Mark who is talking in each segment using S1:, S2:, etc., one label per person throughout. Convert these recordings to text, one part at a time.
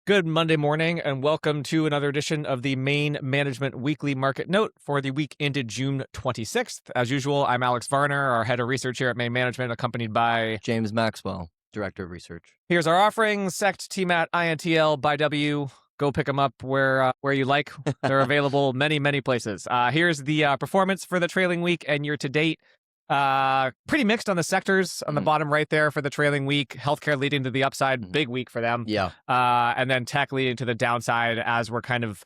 S1: Good Monday morning, and welcome to another edition of the Main Management Weekly Market Note for the week ended June 26th. As usual, I'm Alex Varner, our head of research here at Main Management, accompanied by
S2: James Maxwell, director of research.
S1: Here's our offerings: SECT, TMAT, INTL, by W. Go pick them up where you like. They're available many places. Here's the performance for the trailing week and year to date. Pretty mixed on the sectors on the bottom right there for the trailing week. Healthcare leading to the upside, big week for them.
S2: Yeah.
S1: And then tech leading to the downside as we're kind of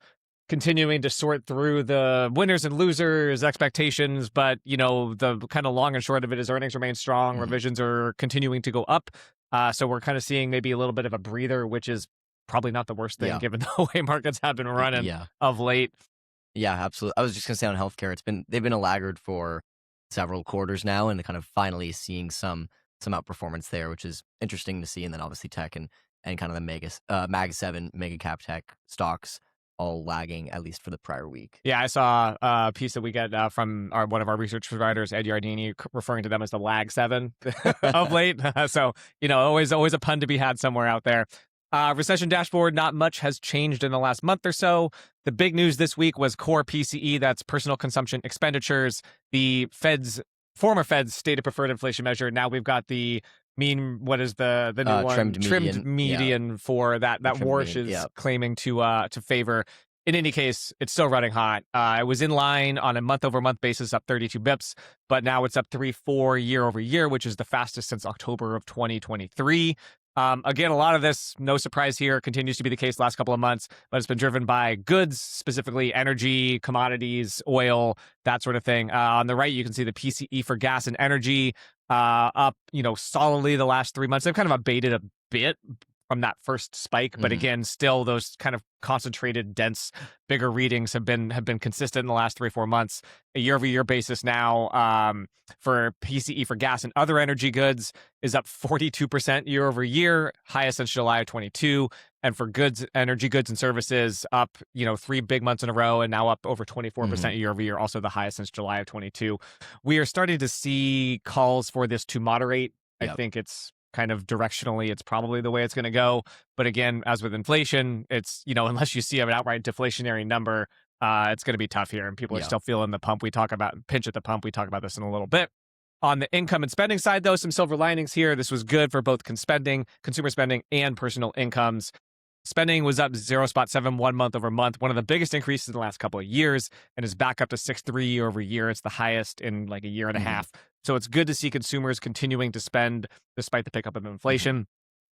S1: continuing to sort through the winners and losers expectations. But, the kind of long and short of it is earnings remain strong. Revisions are continuing to go up. So we're kind of seeing maybe a little bit of a breather, which is probably not the worst thing given the way markets have been running of late.
S2: Yeah, absolutely. I was just going to say on healthcare, they've been a laggard for several quarters now, and kind of finally seeing some outperformance there, which is interesting to see. And then obviously tech and kind of the Mag 7 mega cap tech stocks all lagging, at least for the prior week.
S1: Yeah, I saw a piece that we get from one of our research providers, Ed Yardini, referring to them as the Lag 7 of late. So, always a pun to be had somewhere out there. Recession dashboard, not much has changed in the last month or so. The big news this week was core PCE, that's personal consumption expenditures, the former Fed's stated preferred inflation measure. Now we've got the what is the new one?
S2: Trimmed
S1: median for that Warsh is claiming to favor. In any case, it's still running hot. It was in line on a month-over-month basis, up 32 bips, but now it's up 3.4 year-over-year, which is the fastest since October of 2023. Again, a lot of this, no surprise here, continues to be the case the last couple of months, but it's been driven by goods, specifically energy, commodities, oil, that sort of thing. On the right, you can see the PCE for gas and energy up, solidly the last 3 months. They've kind of abated a bit from that first spike, but again, still those kind of concentrated, dense, bigger readings have been consistent in the last 3-4 months. A year-over-year basis now for PCE for gas and other energy goods is up 42% year-over-year, highest since July of 22. And for energy goods and services up, 3 big months in a row, and now up over 24% year-over-year, also the highest since July of 22. We are starting to see calls for this to moderate. I think it's kind of directionally, it's probably the way it's going to go. But again, as with inflation, it's, unless you see an outright deflationary number, it's going to be tough here. And people are still feeling the pump. We talk about pinch at the pump. We talk about this in a little bit. On the income and spending side, though, some silver linings here. This was good for both consumer spending, and personal incomes. Spending was up 0.71 month over month, one of the biggest increases in the last couple of years, and is back up to 6.3 year over year. It's the highest in like a year and a half. So it's good to see consumers continuing to spend despite the pickup of inflation.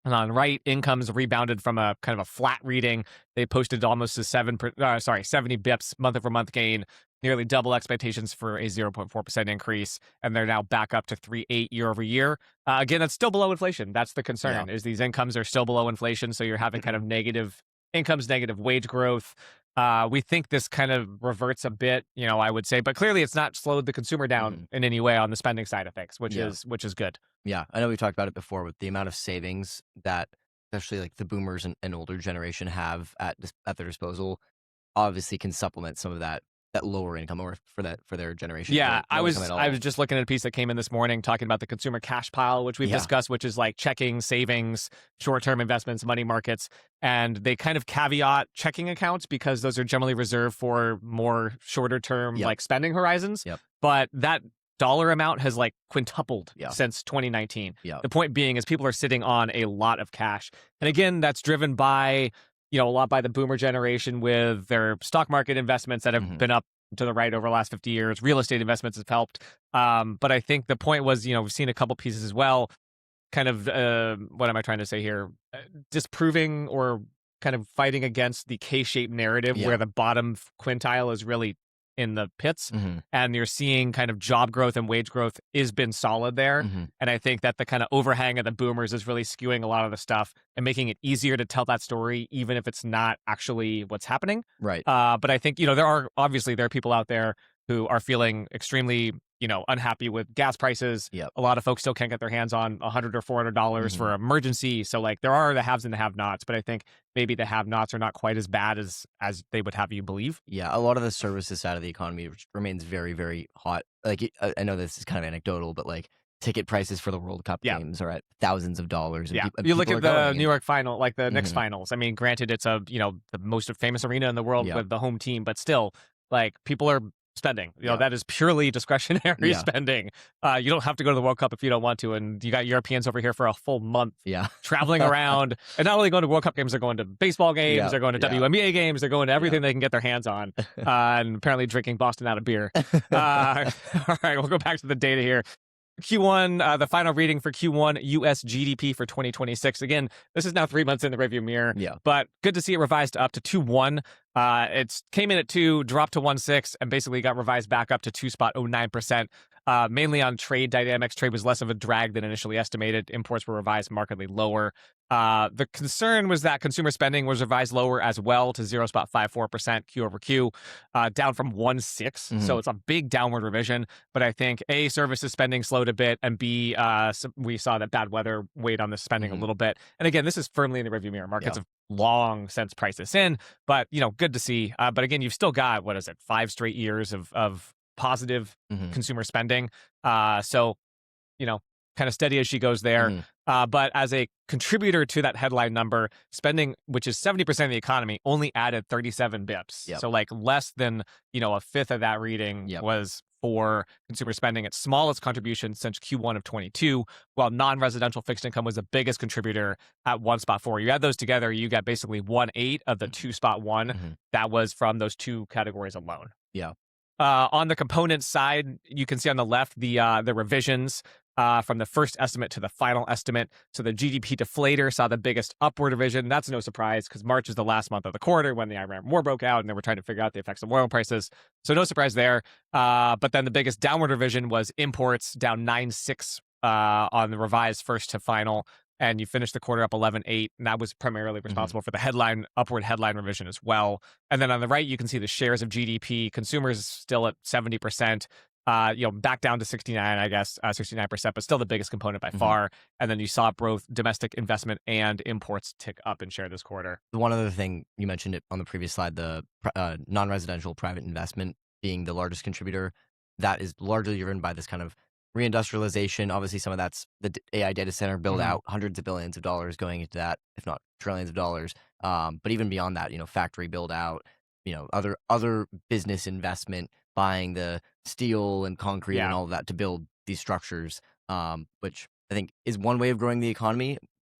S1: And on right, incomes rebounded from a kind of a flat reading. They posted almost a 70 bips month over month gain, nearly double expectations for a 0.4% increase. And they're now back up to 3.8 year over year. Again, that's still below inflation. That's the concern, is these incomes are still below inflation. So you're having kind of negative incomes, negative wage growth. We think this kind of reverts a bit, I would say, but clearly it's not slowed the consumer down in any way on the spending side of things, which is good.
S2: Yeah, I know we talked about it before with the amount of savings that especially like the boomers and older generation have at their disposal, obviously can supplement some of that lower income or for their generation.
S1: Yeah, I was just looking at a piece that came in this morning talking about the consumer cash pile, which we've discussed, which is like checking, savings, short-term investments, money markets. And they kind of caveat checking accounts because those are generally reserved for more shorter term like spending horizons. But that dollar amount has like quintupled since 2019. The point being is people are sitting on a lot of cash. And again, that's driven by a lot by the boomer generation with their stock market investments that have been up to the right over the last 50 years. Real estate investments have helped. But I think the point was, we've seen a couple pieces as well, kind of, what am I trying to say here? Disproving or kind of fighting against the K-shaped narrative where the bottom quintile is really in the pits, and you're seeing kind of job growth and wage growth has been solid there. And I think that the kind of overhang of the boomers is really skewing a lot of the stuff and making it easier to tell that story, even if it's not actually what's happening.
S2: Right.
S1: But I think, there are people out there who are feeling extremely, unhappy with gas prices. A lot of folks still can't get their hands on $100 or $400 for emergency. So like there are the haves and the have-nots, but I think maybe the have-nots are not quite as bad as they would have you believe.
S2: Yeah, a lot of the services side of the economy remains very, very hot. Like I know this is kind of anecdotal, but like ticket prices for the World Cup games are at thousands of dollars. And
S1: you look at the New York final, like the Knicks finals. I mean, granted, it's the most famous arena in the world with the home team, but still, like, people are spending. That is purely discretionary spending. You don't have to go to the World Cup if you don't want to, and you got Europeans over here for a full month traveling around, and not only going to World Cup games, they're going to baseball games, they're going to WNBA games, they're going to everything they can get their hands on, and apparently drinking Boston out of beer. All right, we'll go back to the data here. Q1, the final reading for Q1 US GDP for 2026. Again, this is now 3 months in the rearview mirror, but good to see it revised up to 2.1. It came in at 2, dropped to 1.6, and basically got revised back up to 2.09%. Mainly on trade dynamics. Trade was less of a drag than initially estimated. Imports were revised markedly lower. The concern was that consumer spending was revised lower as well to 0.54% Q over Q, down from 1.6. So it's a big downward revision. But I think A, services spending slowed a bit, and B, we saw that bad weather weighed on the spending a little bit. And again, this is firmly in the rearview mirror. Markets have long since priced this in, but good to see. But again, you've still got 5 straight years of positive consumer spending. So, kind of steady as she goes there. But as a contributor to that headline number, spending, which is 70% of the economy, only added 37 bips. So like less than, a fifth of that reading was for consumer spending. Its smallest contribution since Q1 of 22, while non-residential fixed income was the biggest contributor at 1.4. You add those together, you got basically 1/8 of the 2.1 that was from those two categories alone. On the component side, you can see on the left the revisions from the first estimate to the final estimate. So the GDP deflator saw the biggest upward revision. That's no surprise because March is the last month of the quarter when the Iran war broke out and they were trying to figure out the effects of oil prices. So no surprise there. But then the biggest downward revision was imports, down 9.6 on the revised first to final. And you finished the quarter up 11.8, and that was primarily responsible for the upward headline revision as well. And then on the right, you can see the shares of GDP. Consumers still at 70%, back down to 69, I guess, 69%, but still the biggest component by far. And then you saw both domestic investment and imports tick up in share this quarter.
S2: One other thing, you mentioned it on the previous slide, the non-residential private investment being the largest contributor. That is largely driven by this kind of reindustrialization. Obviously, some of that's the AI data center build out, hundreds of billions of dollars going into that, if not trillions of dollars. But even beyond that, factory build out, other business investment, buying the steel and concrete and all of that to build these structures, which I think is one way of growing the economy.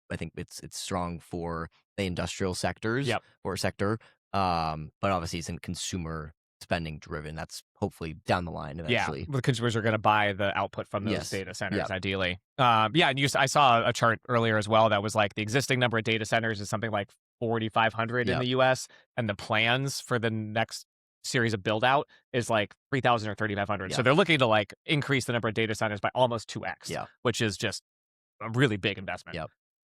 S2: I think it's strong for the industrial sectors or sector, but obviously it's in consumer spending driven. That's hopefully down the line eventually.
S1: The consumers are going to buy the output from those data centers ideally. And I saw a chart earlier as well that was like the existing number of data centers is something like 4,500 in the US, and the plans for the next series of build out is like 3,000 or 3,500. So they're looking to like increase the number of data centers by almost 2x, which is just a really big investment.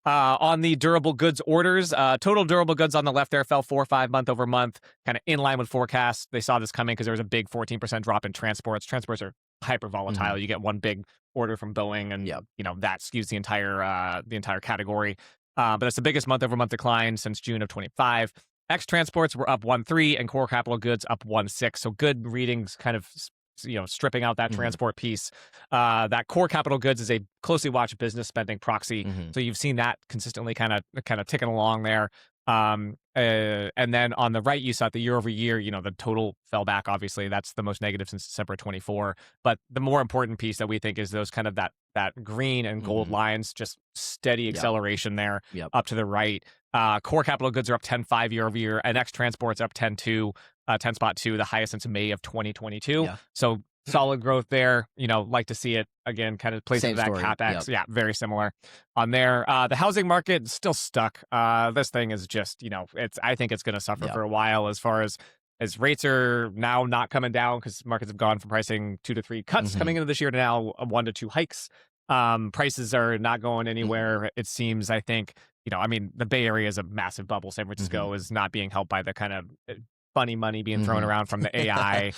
S1: On the durable goods orders, total durable goods on the left there fell 4.5 month over month, kind of in line with forecasts. They saw this coming because there was a big 14% drop in transports. Transports are hyper volatile. You get one big order from Boeing, and that skews the entire category. But that's the biggest month over month decline since June of 25. X transports were up 1.3, and core capital goods up 1.6. So good readings, kind of stripping out that transport piece. That core capital goods is a closely watched business spending proxy. So you've seen that consistently kind of ticking along there. And then on the right, you saw the year over year, the total fell back. Obviously, that's the most negative since December 24. But the more important piece that we think is those kind of that green and gold lines, just steady acceleration there up to the right. Core capital goods are up 10.5 year over year, and X transports up 10.2, 10.2, the highest since May of 2022. So solid growth there. Like to see it again, kind of plays into that CapEx. Very similar on there. The housing market is still stuck. This thing is just, I think it's going to suffer for a while as far as rates are now not coming down because markets have gone from pricing 2 to 3 cuts coming into this year to now 1 to 2 hikes. Prices are not going anywhere. It seems, I think, the Bay Area is a massive bubble. San Francisco is not being helped by the kind of funny money being thrown around from the AI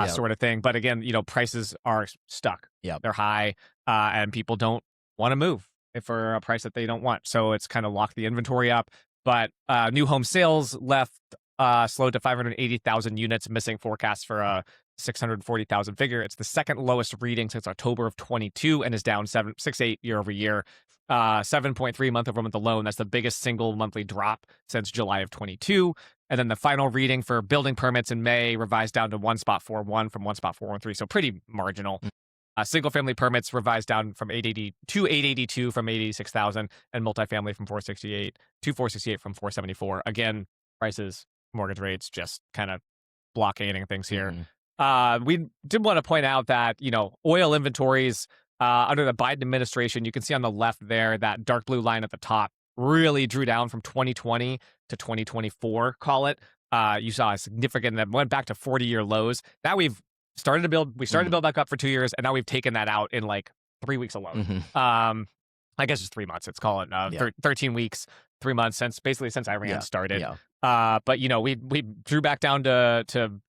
S1: sort of thing. But again, prices are stuck. They're high, and people don't want to move for a price that they don't want. So it's kind of locked the inventory up. But new home sales slowed to 580,000 units, missing forecasts for 640,000 figure. It's the second lowest reading since October of 22 and is down 6.8 year over year. 7.3 month over month alone. That's the biggest single monthly drop since July of 22. And then the final reading for building permits in May revised down to 1.41 from 1.413. So pretty marginal. Single family permits revised down from 880 to 882 from 886,000, and multifamily from 468 to 468 from 474. Again, prices, mortgage rates, just kind of blockading things here. We did want to point out that, oil inventories under the Biden administration, you can see on the left there, that dark blue line at the top really drew down from 2020 to 2024, call it. You saw a significant, that went back to 40-year lows. Now we started to build back up for 2 years, and now we've taken that out in like 3 weeks alone. I guess it's 3 months. Let's call it 13 weeks, 3 months since Iran started. But we drew back down to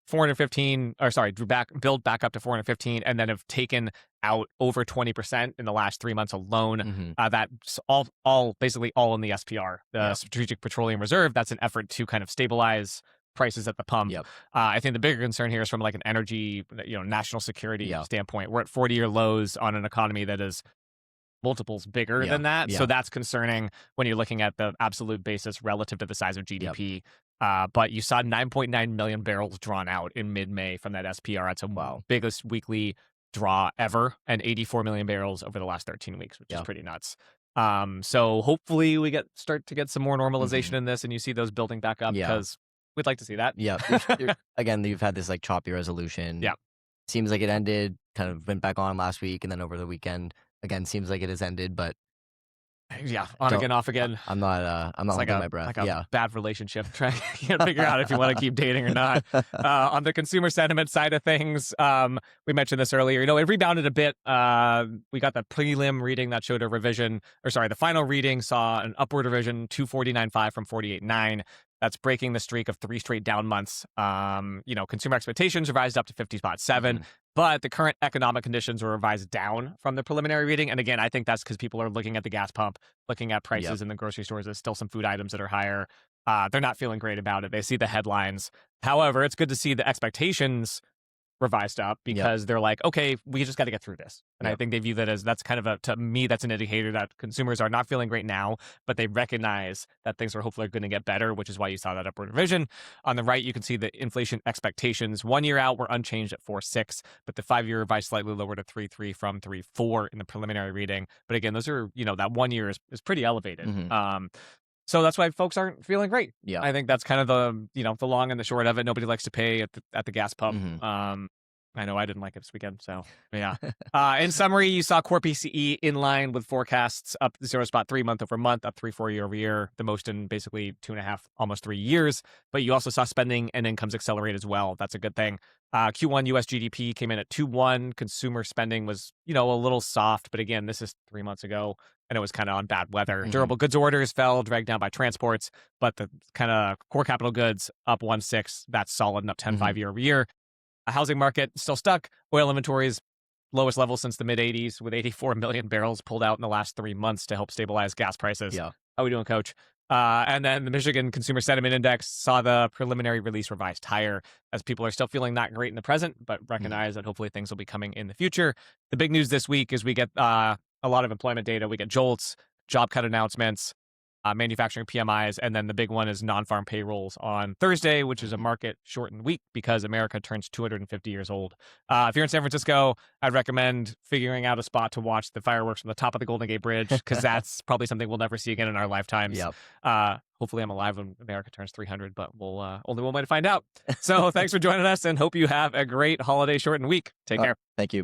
S1: 415, or sorry, build back up to 415, and then have taken out over 20% in the last 3 months alone. That's basically all in the SPR, the Strategic Petroleum Reserve. That's an effort to kind of stabilize prices at the pump. I think the bigger concern here is from like an energy, national security standpoint. We're at 40-year lows on an economy that is multiples bigger than that. So that's concerning when you're looking at the absolute basis relative to the size of GDP. But you saw 9.9 million barrels drawn out in mid-May from that SPR. That's a biggest weekly draw ever, and 84 million barrels over the last 13 weeks, which is pretty nuts. So hopefully we start to get some more normalization in this, and you see those building back up, because we'd like to see that.
S2: Again, you've had this like choppy resolution. Seems like it ended, kind of went back on last week, and then over the weekend, again, seems like it has ended, but
S1: on again, off again.
S2: I'm not holding my breath.
S1: Like a bad relationship. Trying to figure out if you want to keep dating or not. On the consumer sentiment side of things, we mentioned this earlier. It rebounded a bit. We got the prelim reading that showed a revision, the final reading saw an upward revision, 249.5 from 48.9. That's breaking the streak of 3 straight down months. Consumer expectations revised up to 50.7, but the current economic conditions were revised down from the preliminary reading. And again, I think that's because people are looking at the gas pump, looking at prices in the grocery stores. There's still some food items that are higher. They're not feeling great about it. They see the headlines. However, it's good to see the expectations revised up, because they're like, okay, we just got to get through this. And I think they view that as, that's kind of to me, that's an indicator that consumers are not feeling great now, but they recognize that things are hopefully going to get better, which is why you saw that upward revision. On the right, you can see the inflation expectations 1 year out were unchanged at 4.6, but the 5-year revised slightly lower to 3.3 from 3.4 in the preliminary reading. But again, those are, that 1 year is pretty elevated. So that's why folks aren't feeling great. I think that's kind of the long and the short of it. Nobody likes to pay at the gas pump. I know I didn't like it this weekend, so yeah. In summary, you saw core PCE in line with forecasts, up 0.3 month over month, up 3.4 year over year, the most in basically 2.5, almost 3 years. But you also saw spending and incomes accelerate as well. That's a good thing. Q1 US GDP came in at 2.1. Consumer spending was, a little soft, but again, this is 3 months ago, and it was kind of on bad weather. Durable goods orders fell, dragged down by transports, but the kind of core capital goods up 1.6. That's solid and up 10.5 year over year. A housing market still stuck. Oil inventories lowest level since the mid 80s, with 84 million barrels pulled out in the last 3 months to help stabilize gas prices. How are we doing, Coach? And then the Michigan Consumer Sentiment Index saw the preliminary release revised higher, as people are still feeling not great in the present, but recognize that hopefully things will be coming in the future. The big news this week is we get a lot of employment data. We get JOLTS, job cut announcements, manufacturing PMIs, and then the big one is non-farm payrolls on Thursday, which is a market shortened week because America turns 250 years old. If you're in San Francisco, I'd recommend figuring out a spot to watch the fireworks from the top of the Golden Gate Bridge, because that's probably something we'll never see again in our lifetimes. Hopefully I'm alive when America turns 300, but we'll only one way to find out. So thanks for joining us, and hope you have a great holiday shortened week. Take care.
S2: Thank you.